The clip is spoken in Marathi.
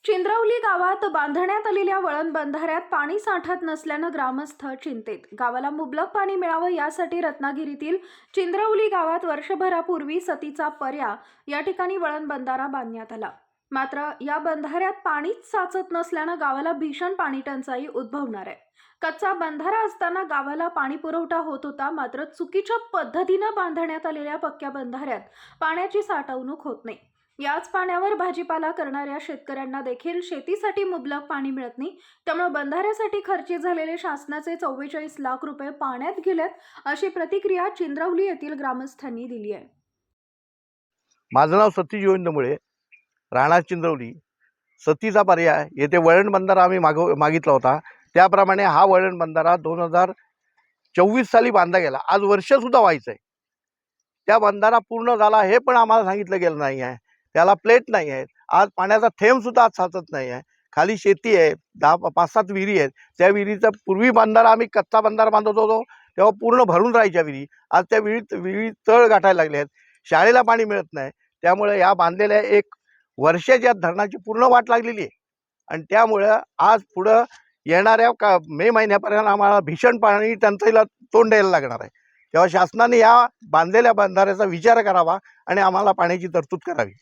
चिंद्रवली गावात बांधण्यात आलेल्या वळण बंधाऱ्यात पाणी साठत नसल्यानं ग्रामस्थ चिंतेत। गावाला मुबलक पाणी मिळावं यासाठी रत्नागिरीतील चिंद्रवली गावात वर्षभरापूर्वी सतीचा पर्या या ठिकाणी वळण बंधारा बांधण्यात आला। मात्र या बंधाऱ्यात पाणीच साचत नसल्यानं गावाला भीषण पाणी टंचाई उद्भवणार आहे। कच्चा बंधारा असताना गावाला पाणी पुरवठा होत होता, मात्र चुकीच्या पद्धतीनं बांधण्यात आलेल्या पक्क्या बंधाऱ्यात पाण्याची साठवणूक होत नाही। याच पाण्यावर भाजीपाला करणाऱ्या शेतकऱ्यांना देखील शेतीसाठी मुबलक पाणी मिळत नाही। त्यामुळे बंधाऱ्यासाठी खर्चित झालेले शासनाचे 44 लाख रुपये पाण्यात गेलेत, अशी प्रतिक्रिया चिंद्रवली येथील ग्रामस्थांनी दिली आहे। माझं नाव सतीश गोविंद मुळे, राहणार चिंद्रवली। सतीचा पर्याय येथे वळण बंधारा आम्ही मागितला होता। त्याप्रमाणे हा वळण बंधारा 2024 साली बांधला गेला। आज वर्षसुद्धा व्हायचं आहे। त्या बंधारा पूर्ण झाला हे पण आम्हाला सांगितलं गेलं नाही आहे। त्याला प्लेट नाही आहे। आज पाण्याचा थेंब सुद्धा आज साचत नाही आहे। खाली शेती आहे, 5-7 विहिरी आहेत। त्या विहिरीचा पूर्वी बंधारा आम्ही कच्चा बंधारा बांधत होतो तेव्हा पूर्ण भरून राहायच्या विहिरी, आज त्या विहिरी तळ गाठायला लागले आहेत। शाळेला पाणी मिळत नाही। त्यामुळे या बांधलेल्या 1 वर्षाच्या धरणाची पूर्ण वाट लागलेली आहे आणि त्यामुळे आज पुढं येणाऱ्या मे महिन्यापर्यंत आम्हाला भीषण पाणी टंचाईला तोंड द्यायला लागणार आहे। तेव्हा शासनाने या बांधलेल्या बंधाऱ्याचा विचार करावा आणि आम्हाला पाण्याची तरतूद करावी।